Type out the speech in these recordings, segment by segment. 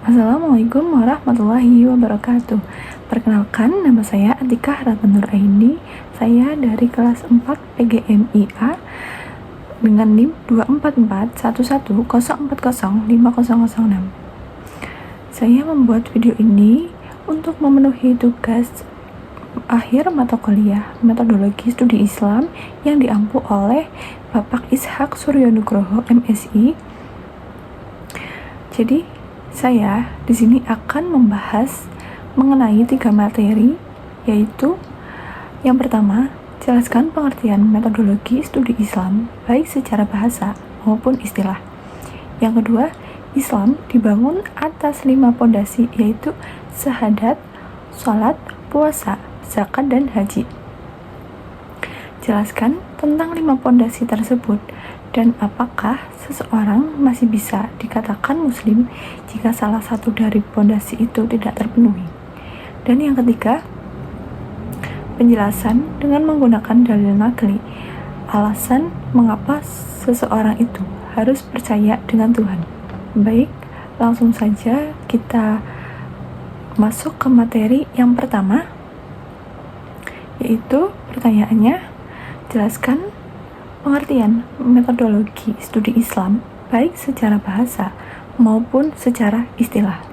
Assalamualaikum warahmatullahi wabarakatuh. Perkenalkan, nama saya Atika Ratna Nur Aini. Saya dari kelas 4 PGMIA dengan NIM 24411040506. Saya membuat video ini untuk memenuhi tugas akhir mata kuliah Metodologi Studi Islam yang diampu oleh Bapak Ishak Suryonugroho MSI. Jadi saya di sini akan membahas mengenai 3 materi, yaitu yang pertama, jelaskan pengertian metodologi studi Islam baik secara bahasa maupun istilah. Yang kedua, Islam dibangun atas 5 pondasi, yaitu syahadat, sholat, puasa, zakat, dan haji. Jelaskan tentang 5 pondasi tersebut dan apakah seseorang masih bisa dikatakan muslim jika salah satu dari pondasi itu tidak terpenuhi. Dan yang ketiga, penjelasan dengan menggunakan dalil nakli, alasan mengapa seseorang itu harus percaya dengan Tuhan. Baik, langsung saja kita masuk ke materi yang pertama, yaitu pertanyaannya, jelaskan pengertian metodologi studi Islam baik secara bahasa maupun secara istilah.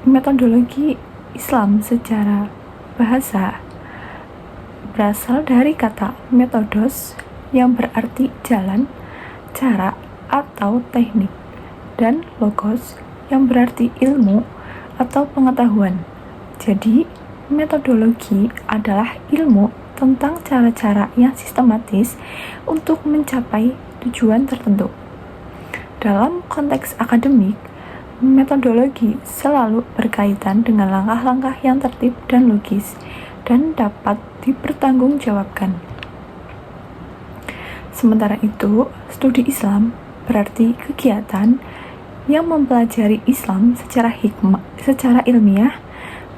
Metodologi Islam secara bahasa berasal dari kata metodos yang berarti jalan, cara, atau teknik, dan logos yang berarti ilmu atau pengetahuan. Jadi, metodologi adalah ilmu tentang cara-cara yang sistematis untuk mencapai tujuan tertentu. Dalam konteks akademik, metodologi selalu berkaitan dengan langkah-langkah yang tertib dan logis dan dapat dipertanggungjawabkan. Sementara itu, studi Islam berarti kegiatan yang mempelajari Islam secara ilmiah,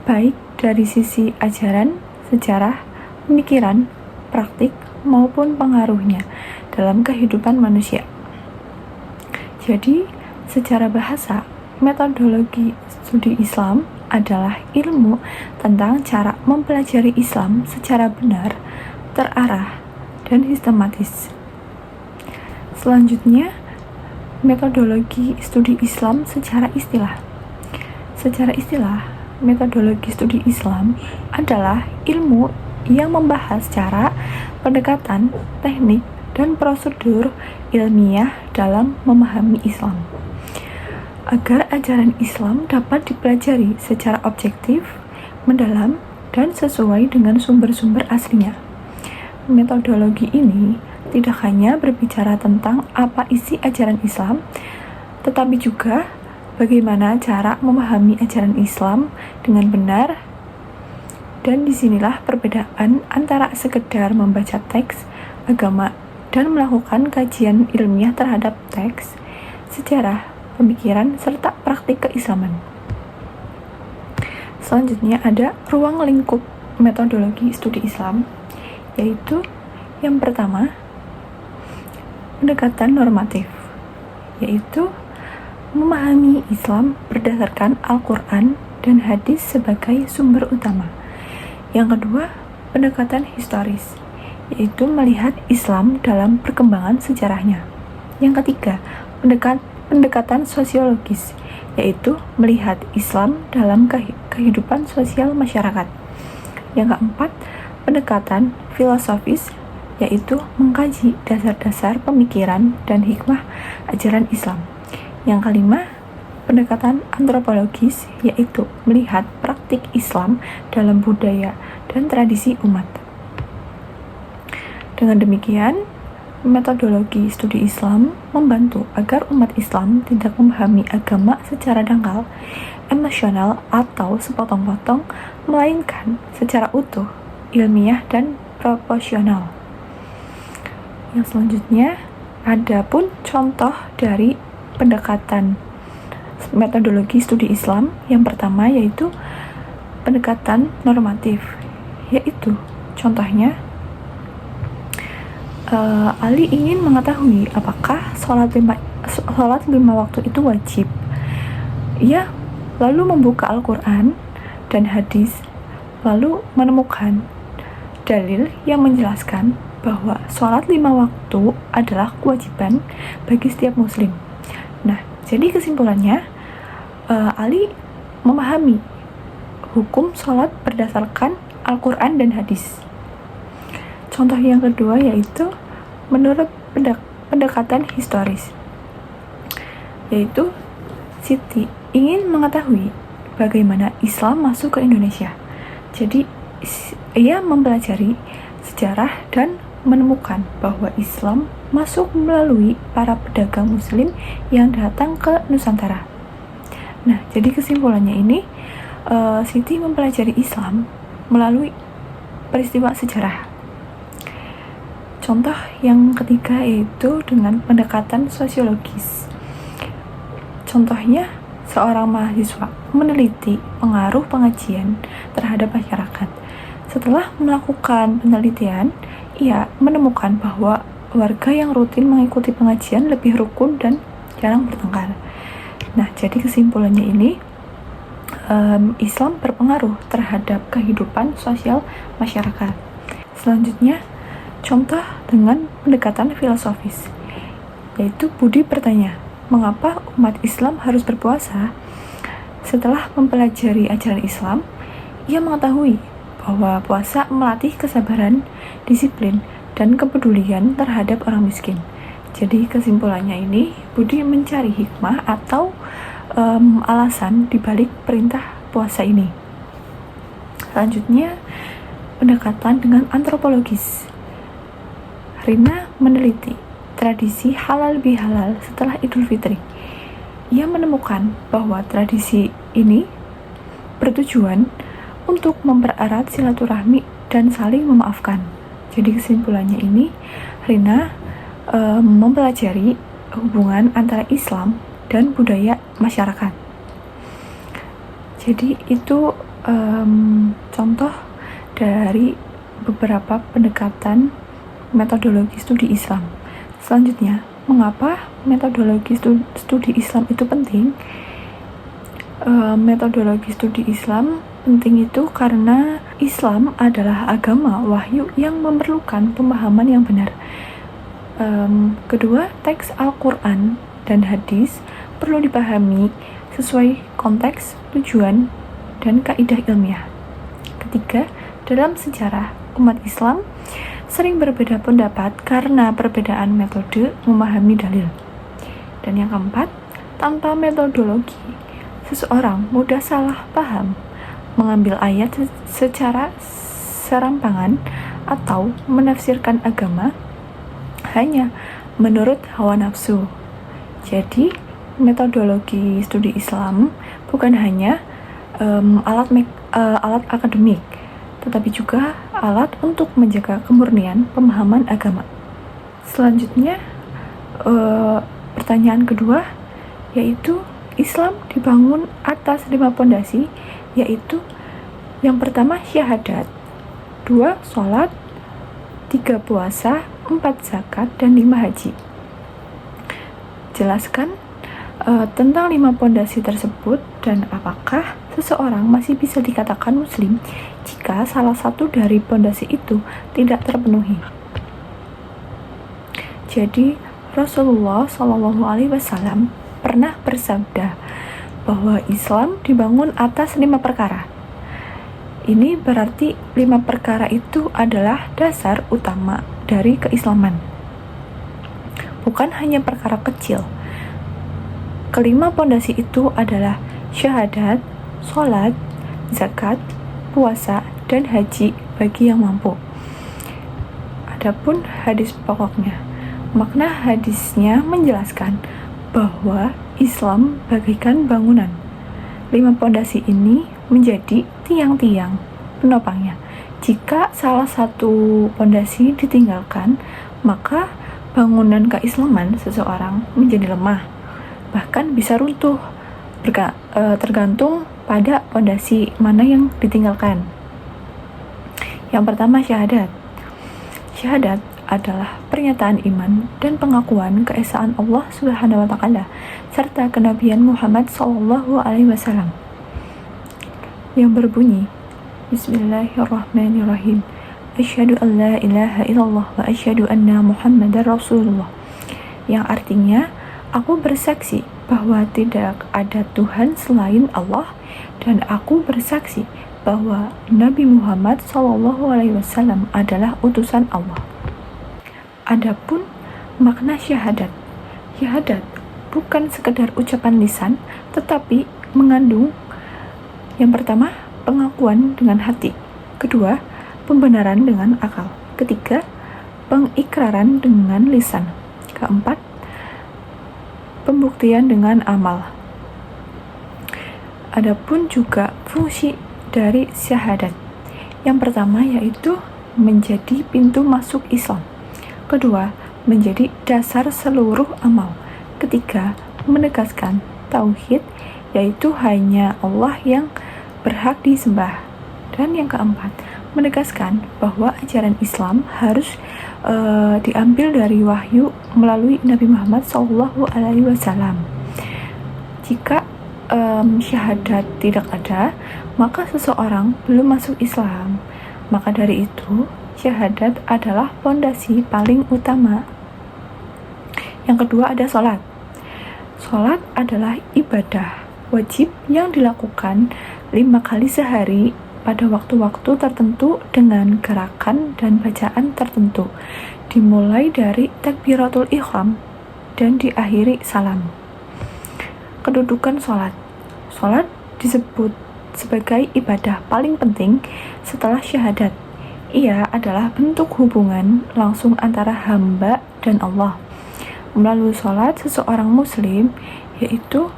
baik dari sisi ajaran, sejarah, pemikiran, praktik, maupun pengaruhnya dalam kehidupan manusia. Jadi, secara bahasa, metodologi studi Islam adalah ilmu tentang cara mempelajari Islam secara benar, terarah, dan sistematis. Selanjutnya, metodologi studi Islam secara istilah. Secara istilah, metodologi studi Islam adalah ilmu yang membahas cara, pendekatan, teknik, dan prosedur ilmiah dalam memahami Islam. Agar ajaran Islam dapat dipelajari secara objektif, mendalam, dan sesuai dengan sumber-sumber aslinya. Metodologi ini tidak hanya berbicara tentang apa isi ajaran Islam, tetapi juga bagaimana cara memahami ajaran Islam dengan benar. Dan disinilah perbedaan antara sekedar membaca teks agama dan melakukan kajian ilmiah terhadap teks, sejarah, pemikiran, serta praktik keislaman. Selanjutnya ada ruang lingkup metodologi studi Islam, yaitu yang pertama, pendekatan normatif, yaitu memahami Islam berdasarkan Al-Quran dan hadis sebagai sumber utama. Yang kedua, pendekatan historis, yaitu melihat Islam dalam perkembangan sejarahnya. Yang ketiga, pendekatan sosiologis, yaitu melihat Islam dalam kehidupan sosial masyarakat. Yang keempat, pendekatan filosofis, yaitu mengkaji dasar-dasar pemikiran dan hikmah ajaran Islam. Yang kelima, pendekatan antropologis, yaitu melihat praktik Islam dalam budaya dan tradisi umat. Dengan demikian, metodologi studi Islam membantu agar umat Islam tidak memahami agama secara dangkal, emosional, atau sepotong-potong, melainkan secara utuh, ilmiah, dan proporsional. Yang selanjutnya, ada pun contoh dari pendekatan metodologi studi Islam. Yang pertama yaitu pendekatan normatif, yaitu contohnya Ali ingin mengetahui apakah sholat sholat 5 waktu itu wajib. Ia lalu membuka Al-Quran dan hadis, lalu menemukan dalil yang menjelaskan bahwa sholat 5 waktu adalah kewajiban bagi setiap muslim. Nah, jadi kesimpulannya, Ali memahami hukum sholat berdasarkan Al-Quran dan hadis. Contoh yang kedua yaitu menurut pendekatan historis, yaitu Siti ingin mengetahui bagaimana Islam masuk ke Indonesia. Jadi ia mempelajari sejarah dan menemukan bahwa Islam masuk melalui para pedagang muslim yang datang ke Nusantara. Nah, jadi kesimpulannya ini, Siti mempelajari Islam melalui peristiwa sejarah. Contoh yang ketiga yaitu dengan pendekatan sosiologis. Contohnya, seorang mahasiswa meneliti pengaruh pengajian terhadap masyarakat. Setelah melakukan penelitian, ia menemukan bahwa warga yang rutin mengikuti pengajian lebih rukun dan jarang bertengkar. Nah, jadi kesimpulannya ini, Islam berpengaruh terhadap kehidupan sosial masyarakat. Selanjutnya, contoh dengan pendekatan filosofis, yaitu Budi bertanya, mengapa umat Islam harus berpuasa? Setelah mempelajari ajaran Islam, ia mengetahui bahwa puasa melatih kesabaran, disiplin, dan kepedulian terhadap orang miskin. Jadi kesimpulannya ini, Budi mencari hikmah atau alasan dibalik perintah puasa ini. Selanjutnya, pendekatan dengan antropologis. Rina meneliti tradisi halal bihalal setelah Idul Fitri. Ia menemukan bahwa tradisi ini bertujuan untuk mempererat silaturahmi dan saling memaafkan. Jadi kesimpulannya ini, Rina mempelajari hubungan antara Islam dan budaya masyarakat. Jadi itu contoh dari beberapa pendekatan metodologi studi Islam. Selanjutnya, mengapa metodologi studi Islam itu penting? Metodologi studi Islam penting itu karena Islam adalah agama wahyu yang memerlukan pemahaman yang benar. Kedua, teks Al-Quran dan hadis perlu dipahami sesuai konteks, tujuan, dan kaidah ilmiah. Ketiga, dalam sejarah umat Islam sering berbeda pendapat karena perbedaan metode memahami dalil. Dan yang keempat, tanpa metodologi, seseorang mudah salah paham, mengambil ayat secara serampangan, atau menafsirkan agama hanya menurut hawa nafsu. Jadi, metodologi studi Islam bukan hanya alat akademik, tetapi juga alat untuk menjaga kemurnian pemahaman agama. Selanjutnya, pertanyaan kedua, yaitu Islam dibangun atas 5 pondasi, yaitu yang pertama syahadat, 2 sholat, 3 puasa, 4 zakat, dan 5 haji. Jelaskan tentang 5 pondasi tersebut dan apakah seseorang masih bisa dikatakan muslim jika salah satu dari pondasi itu tidak terpenuhi. Jadi Rasulullah SAW pernah bersabda bahwa Islam dibangun atas 5 perkara. Ini berarti 5 perkara itu adalah dasar utama dari keislaman. Bukan hanya perkara kecil. Kelima pondasi itu adalah syahadat, sholat, zakat, puasa, dan haji bagi yang mampu. Adapun hadis pokoknya, makna hadisnya menjelaskan bahwa Islam bagaikan bangunan. 5 pondasi ini menjadi tiang-tiang penopangnya. Jika salah satu pondasi ditinggalkan, maka bangunan keislaman seseorang menjadi lemah, bahkan bisa runtuh, tergantung pada pondasi mana yang ditinggalkan. Yang pertama, syahadat. Syahadat adalah pernyataan iman dan pengakuan keesaan Allah Subhanahu wa taala serta kenabian Muhammad sallallahu alaihi wasallam yang berbunyi Bismillahirrahmanirrahim. Asyhadu an la ilaha illallah wa asyhadu anna Muhammadar Rasulullah. Yang artinya, aku bersaksi bahwa tidak ada Tuhan selain Allah dan aku bersaksi bahwa Nabi Muhammad SAW adalah utusan Allah. Adapun makna syahadat. Syahadat bukan sekedar ucapan lisan, tetapi mengandung yang pertama, pengakuan dengan hati. Kedua, pembenaran dengan akal. Ketiga, pengikraran dengan lisan. Keempat, pembuktian dengan amal. Adapun juga fungsi dari syahadat. Yang pertama yaitu menjadi pintu masuk Islam. Kedua, menjadi dasar seluruh amal. Ketiga, menegaskan tauhid, yaitu hanya Allah yang berhak disembah. Dan yang keempat, menegaskan bahwa ajaran Islam harus diambil dari wahyu melalui Nabi Muhammad SAW. Jika syahadat tidak ada, maka seseorang belum masuk Islam. Maka dari itu, syahadat adalah fondasi paling utama. Yang kedua ada sholat. Sholat adalah ibadah wajib yang dilakukan 5 kali sehari pada waktu-waktu tertentu dengan gerakan dan bacaan tertentu, dimulai dari takbiratul ihram dan diakhiri salam. Kedudukan sholat. Sholat disebut sebagai ibadah paling penting setelah syahadat. Ia adalah bentuk hubungan langsung antara hamba dan Allah. Melalui sholat, seseorang muslim, yaitu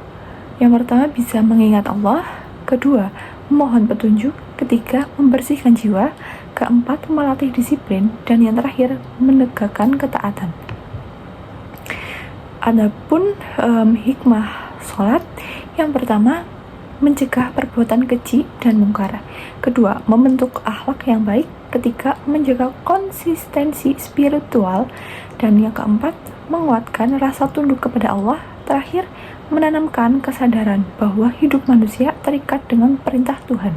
yang pertama bisa mengingat Allah, kedua, memohon petunjuk, ketiga, membersihkan jiwa, keempat, melatih disiplin, dan yang terakhir, menegakkan ketaatan. Adapun hikmah sholat, yang pertama, mencegah perbuatan keji dan mungkar. Kedua, membentuk akhlak yang baik. Ketiga, menjaga konsistensi spiritual. Dan yang keempat, menguatkan rasa tunduk kepada Allah. Terakhir, menanamkan kesadaran bahwa hidup manusia terikat dengan perintah Tuhan.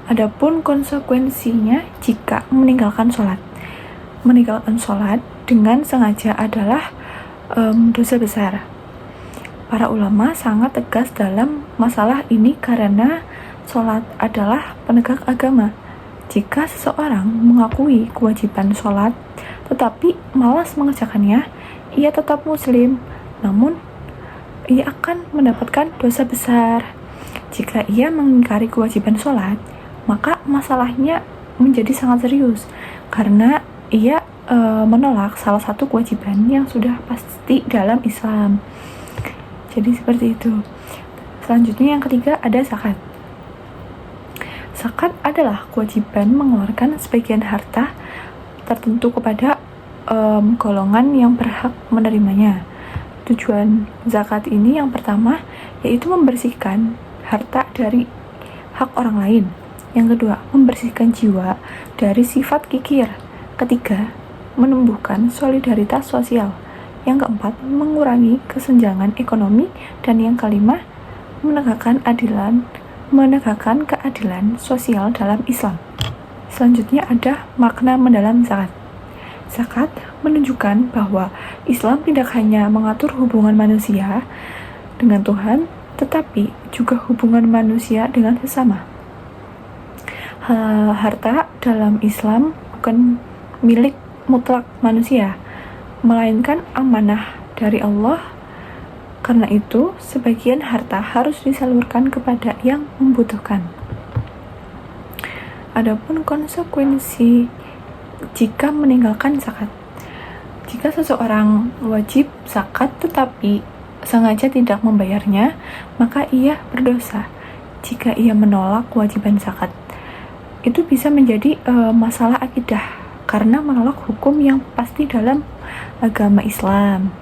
Adapun konsekuensinya jika meninggalkan sholat. Meninggalkan sholat dengan sengaja adalah dosa besar. Para ulama sangat tegas dalam masalah ini karena sholat adalah penegak agama. Jika seseorang mengakui kewajiban sholat tetapi malas mengerjakannya, ia tetap muslim, namun ia akan mendapatkan dosa besar. Jika ia mengingkari kewajiban sholat, maka masalahnya menjadi sangat serius karena ia menolak salah satu kewajiban yang sudah pasti dalam Islam. Jadi seperti itu. Selanjutnya yang ketiga ada zakat. Zakat adalah kewajiban mengeluarkan sebagian harta tertentu kepada golongan yang berhak menerimanya. Tujuan zakat ini yang pertama yaitu membersihkan harta dari hak orang lain. Yang kedua, membersihkan jiwa dari sifat kikir. Ketiga, menumbuhkan solidaritas sosial. Yang keempat, mengurangi kesenjangan ekonomi. Dan yang kelima, menegakkan keadilan sosial dalam Islam. Selanjutnya ada makna mendalam zakat. Zakat menunjukkan bahwa Islam tidak hanya mengatur hubungan manusia dengan Tuhan, tetapi juga hubungan manusia dengan sesama. Harta dalam Islam bukan milik mutlak manusia, melainkan amanah dari Allah. Karena itu, sebagian harta harus disalurkan kepada yang membutuhkan. Adapun konsekuensi jika meninggalkan zakat. Jika seseorang wajib zakat tetapi sengaja tidak membayarnya, maka ia berdosa. Jika ia menolak kewajiban zakat, itu bisa menjadi masalah akidah karena menolak hukum yang pasti dalam agama Islam.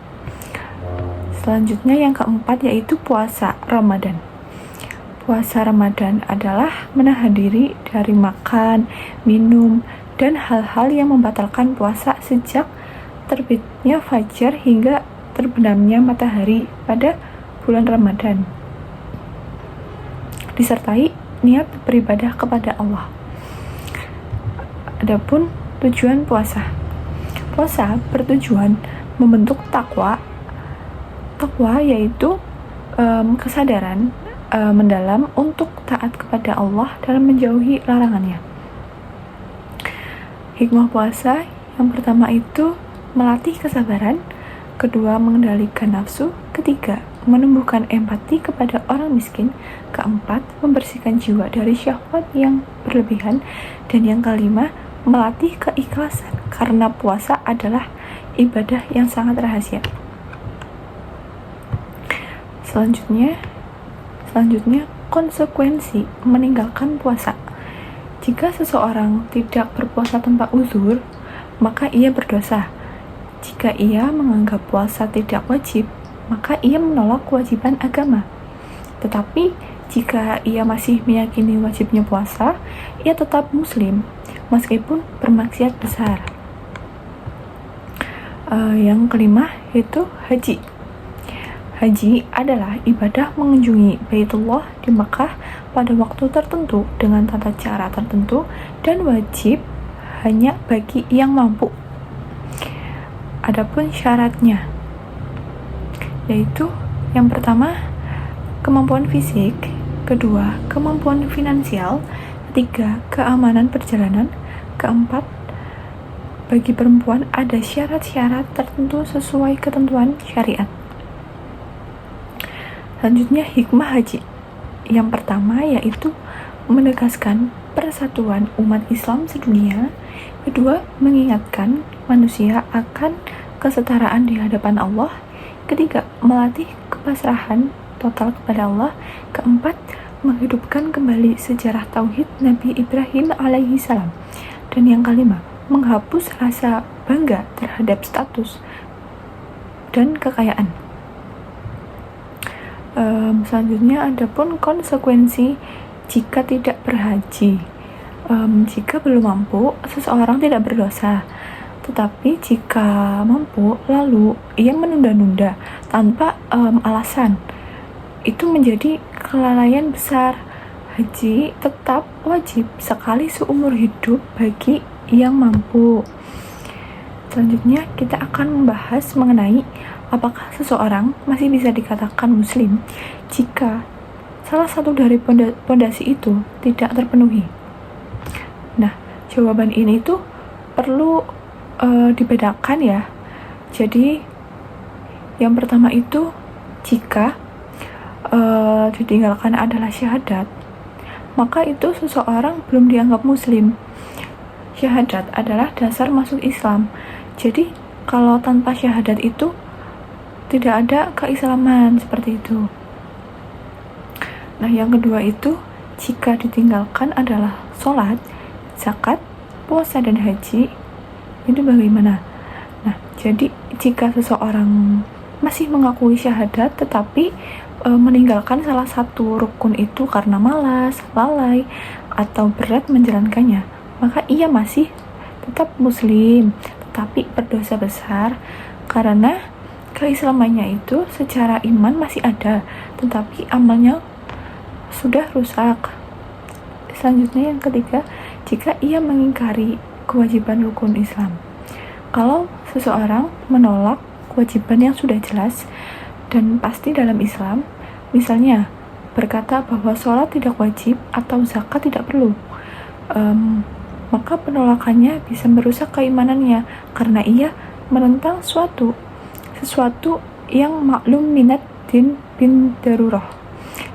Selanjutnya yang keempat yaitu puasa Ramadan. Puasa Ramadan adalah menahan diri dari makan, minum, dan hal-hal yang membatalkan puasa sejak terbitnya fajar hingga terbenamnya matahari pada bulan Ramadan, disertai niat beribadah kepada Allah. Adapun tujuan puasa. Puasa bertujuan membentuk takwa. Takwa yaitu kesadaran mendalam untuk taat kepada Allah dalam menjauhi larangannya. Hikmah puasa yang pertama itu melatih kesabaran, kedua mengendalikan nafsu, ketiga menumbuhkan empati kepada orang miskin, keempat membersihkan jiwa dari syahwat yang berlebihan, dan yang kelima melatih keikhlasan karena puasa adalah ibadah yang sangat rahasia. Selanjutnya konsekuensi meninggalkan puasa. Jika seseorang tidak berpuasa tanpa uzur, maka ia berdosa. Jika ia menganggap puasa tidak wajib, maka ia menolak kewajiban agama. Tetapi jika ia masih meyakini wajibnya puasa, ia tetap muslim meskipun bermaksiat besar. Yang kelima yaitu haji. Haji adalah ibadah mengunjungi Baitullah di Makkah pada waktu tertentu dengan tata cara tertentu dan wajib hanya bagi yang mampu. Adapun syaratnya yaitu yang pertama kemampuan fisik, kedua kemampuan finansial, ketiga keamanan perjalanan, keempat bagi perempuan ada syarat-syarat tertentu sesuai ketentuan syariat. Selanjutnya hikmah haji. Yang pertama yaitu menegaskan persatuan umat Islam sedunia, kedua mengingatkan manusia akan kesetaraan di hadapan Allah, ketiga melatih kepasrahan total kepada Allah, keempat menghidupkan kembali sejarah tauhid Nabi Ibrahim alaihi salam, dan yang kelima menghapus rasa bangga terhadap status dan kekayaan. Selanjutnya adapun konsekuensi jika tidak berhaji. Jika belum mampu, seseorang tidak berdosa. Tetapi jika mampu, lalu ia menunda-nunda tanpa alasan, itu menjadi kelalaian besar. Haji tetap wajib sekali seumur hidup bagi yang mampu. Selanjutnya kita akan membahas mengenai apakah seseorang masih bisa dikatakan muslim jika salah satu dari pondasi itu tidak terpenuhi. Nah, jawaban ini tuh perlu dibedakan ya. Jadi yang pertama itu jika ditinggalkan adalah syahadat, maka itu seseorang belum dianggap muslim. Syahadat adalah dasar masuk Islam. Jadi kalau tanpa syahadat itu tidak ada keislaman seperti itu. Nah, yang kedua itu jika ditinggalkan adalah sholat, zakat, puasa, dan haji, itu bagaimana? Nah, jadi jika seseorang masih mengakui syahadat tetapi meninggalkan salah satu rukun itu karena malas, lalai, atau berat menjalankannya, maka ia masih tetap muslim, tetapi berdosa besar karena keislamannya itu secara iman masih ada, tetapi amalnya sudah rusak. Selanjutnya yang ketiga, jika ia mengingkari kewajiban rukun Islam. Kalau seseorang menolak kewajiban yang sudah jelas dan pasti dalam Islam, misalnya berkata bahwa sholat tidak wajib atau zakat tidak perlu, maka penolakannya bisa merusak keimanannya karena ia menentang sesuatu yang maklum minat din bin darurah,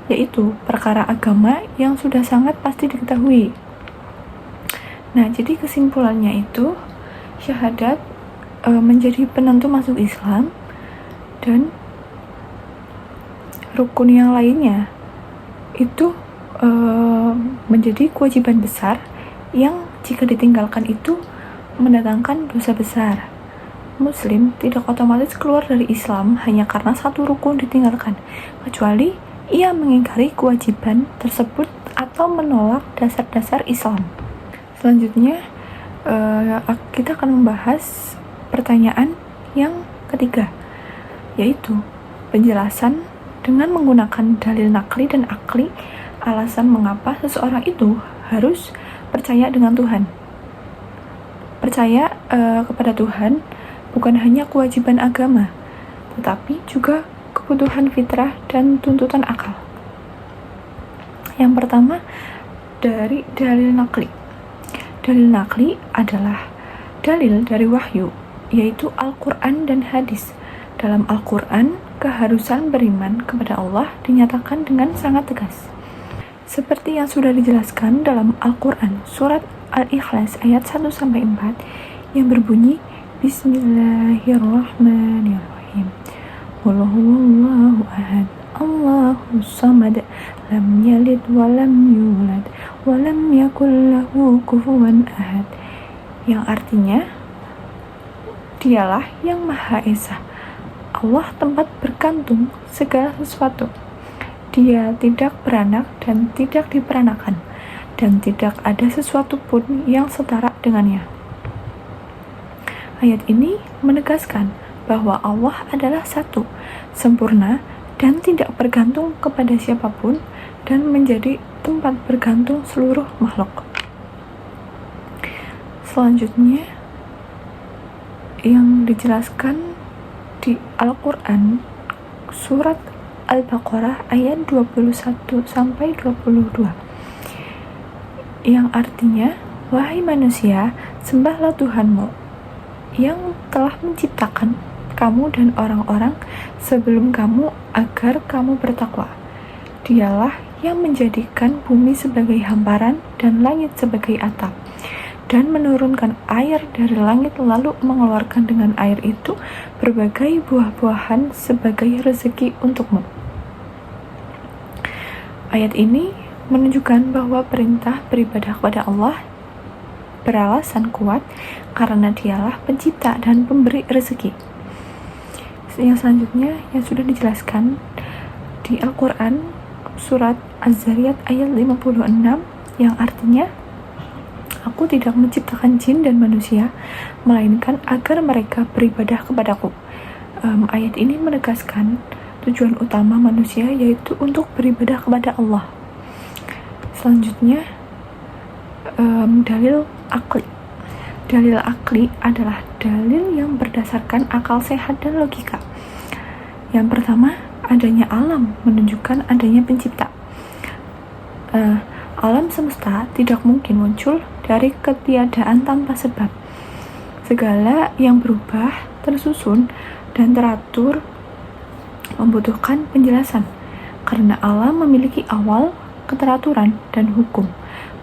yaitu perkara agama yang sudah sangat pasti diketahui. Nah, jadi kesimpulannya itu syahadat menjadi penentu masuk Islam, dan rukun yang lainnya itu menjadi kewajiban besar yang jika ditinggalkan itu mendatangkan dosa besar. Muslim tidak otomatis keluar dari Islam hanya karena satu rukun ditinggalkan, kecuali ia mengingkari kewajiban tersebut atau menolak dasar-dasar Islam. Selanjutnya, kita akan membahas pertanyaan yang ketiga, yaitu penjelasan dengan menggunakan dalil nakli dan akli, alasan mengapa seseorang itu harus percaya dengan Tuhan. Percaya kepada Tuhan bukan hanya kewajiban agama, tetapi juga kebutuhan fitrah dan tuntutan akal. Yang pertama, dari dalil nakli. Dalil nakli adalah dalil dari wahyu, yaitu Al-Quran dan hadis. Dalam Al-Quran, keharusan beriman kepada Allah dinyatakan dengan sangat tegas. Seperti yang sudah dijelaskan dalam Al-Quran, surat Al-Ikhlas ayat 1-4 yang berbunyi, Bismillahirrahmanirrahim. Qul huwallahu ahad, Allahus samad, lam yalid wa lam yulad wa lam yakul lahu kufuwan ahad. Yang artinya, Dialah yang Maha Esa, Allah tempat bergantung segala sesuatu. Dia tidak beranak dan tidak diperanakan, dan tidak ada sesuatu pun yang setara dengannya. Ayat ini menegaskan bahwa Allah adalah satu, sempurna, dan tidak bergantung kepada siapapun, dan menjadi tempat bergantung seluruh makhluk. Selanjutnya, yang dijelaskan di Al-Quran, surat Al-Baqarah ayat 21-22, yang artinya, wahai manusia, sembahlah Tuhanmu yang telah menciptakan kamu dan orang-orang sebelum kamu agar kamu bertakwa. Dialah yang menjadikan bumi sebagai hamparan dan langit sebagai atap, dan menurunkan air dari langit lalu mengeluarkan dengan air itu berbagai buah-buahan sebagai rezeki untukmu. Ayat ini menunjukkan bahwa perintah beribadah kepada Allah beralasan kuat karena Dialah pencipta dan pemberi rezeki. Yang selanjutnya yang sudah dijelaskan di Al-Quran, surat Az-Zariyat ayat 56, yang artinya, Aku tidak menciptakan jin dan manusia, melainkan agar mereka beribadah kepadaku. Ayat ini menegaskan tujuan utama manusia, yaitu untuk beribadah kepada Allah. Selanjutnya, dalil akli. Dalil akli adalah dalil yang berdasarkan akal sehat dan logika. Yang pertama, adanya alam menunjukkan adanya pencipta. Alam semesta tidak mungkin muncul dari ketiadaan tanpa sebab. Segala yang berubah, tersusun, dan teratur membutuhkan penjelasan. Karena alam memiliki awal, keteraturan, dan hukum,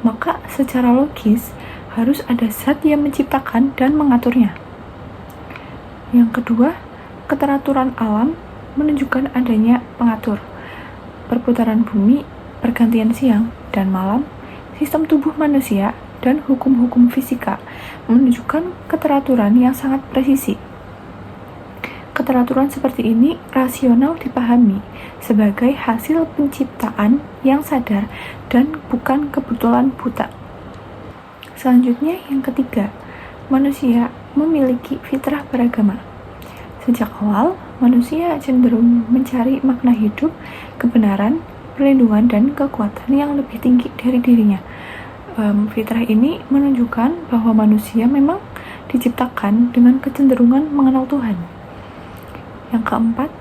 maka secara logis harus ada zat yang menciptakan dan mengaturnya. Yang kedua, keteraturan alam menunjukkan adanya pengatur. Perputaran bumi, pergantian siang dan malam, sistem tubuh manusia, dan hukum-hukum fisika menunjukkan keteraturan yang sangat presisi. Keteraturan seperti ini rasional dipahami sebagai hasil penciptaan yang sadar dan bukan kebetulan buta. Selanjutnya, yang ketiga, manusia memiliki fitrah beragama. Sejak awal, manusia cenderung mencari makna hidup, kebenaran, perlindungan, dan kekuatan yang lebih tinggi dari dirinya. Fitrah ini menunjukkan bahwa manusia memang diciptakan dengan kecenderungan mengenal Tuhan. Yang keempat,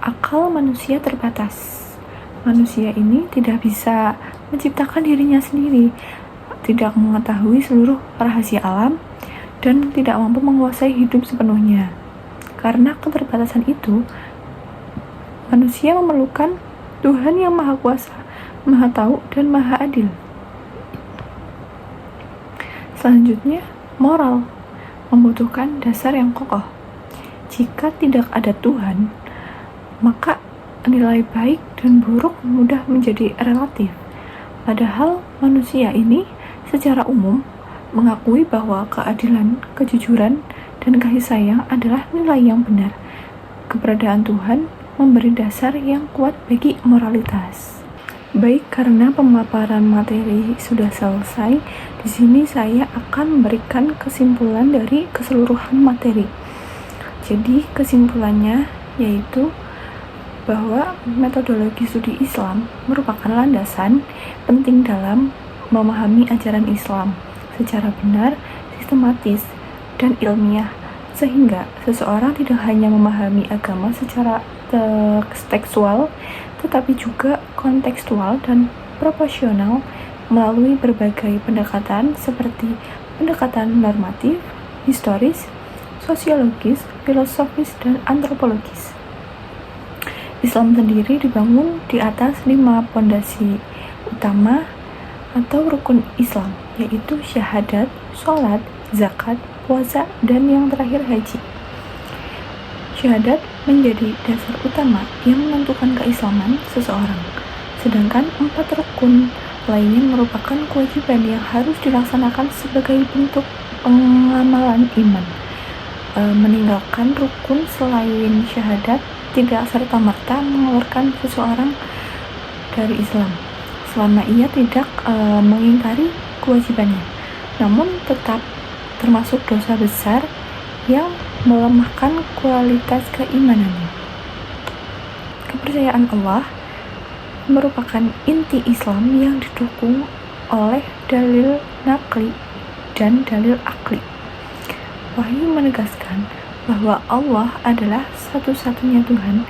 akal manusia terbatas. Manusia ini tidak bisa menciptakan dirinya sendiri, tidak mengetahui seluruh rahasia alam, dan tidak mampu menguasai hidup sepenuhnya. Karena keterbatasan itu, manusia memerlukan Tuhan yang Maha Kuasa, Maha Tahu, dan Maha Adil. Selanjutnya, moral membutuhkan dasar yang kokoh. Jika tidak ada Tuhan, maka nilai baik dan buruk mudah menjadi relatif. Padahal manusia ini secara umum mengakui bahwa keadilan, kejujuran, dan kasih sayang adalah nilai yang benar. Keberadaan Tuhan memberi dasar yang kuat bagi moralitas. Baik, karena pemaparan materi sudah selesai, di sini saya akan memberikan kesimpulan dari keseluruhan materi. Jadi, kesimpulannya yaitu bahwa metodologi studi Islam merupakan landasan penting dalam memahami ajaran Islam secara benar, sistematis, dan ilmiah, sehingga seseorang tidak hanya memahami agama secara tekstual, tetapi juga kontekstual dan proporsional melalui berbagai pendekatan seperti pendekatan normatif, historis, sosiologis, filosofis, dan antropologis. Islam sendiri dibangun di atas 5 pondasi utama atau rukun Islam, yaitu syahadat, sholat, zakat, puasa, dan yang terakhir haji. Syahadat menjadi dasar utama yang menentukan keislaman seseorang, sedangkan 4 rukun lainnya merupakan kewajiban yang harus dilaksanakan sebagai bentuk pengamalan iman. Meninggalkan rukun selain syahadat tidak serta-merta mengeluarkan seseorang dari Islam, selama ia tidak mengingkari kewajibannya, namun tetap termasuk dosa besar yang melemahkan kualitas keimanannya. Kepercayaan Allah merupakan inti Islam yang didukung oleh dalil nakli dan dalil akli. Wahyu menegaskan bahwa Allah adalah satu-satunya Tuhan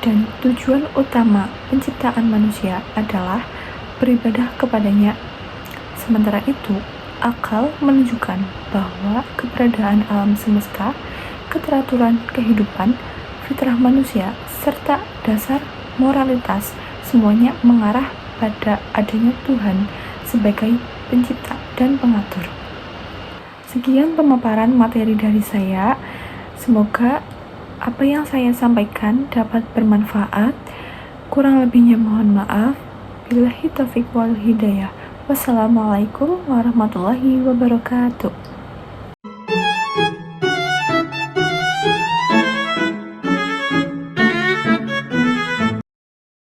dan tujuan utama penciptaan manusia adalah beribadah kepadanya. Sementara itu, akal menunjukkan bahwa keberadaan alam semesta, keteraturan kehidupan, fitrah manusia, serta dasar moralitas semuanya mengarah pada adanya Tuhan sebagai pencipta dan pengatur. Sekian pemaparan materi dari saya. Semoga apa yang saya sampaikan dapat bermanfaat. Kurang lebihnya mohon maaf. Billahi taufiq wal hidayah. Wassalamualaikum warahmatullahi wabarakatuh.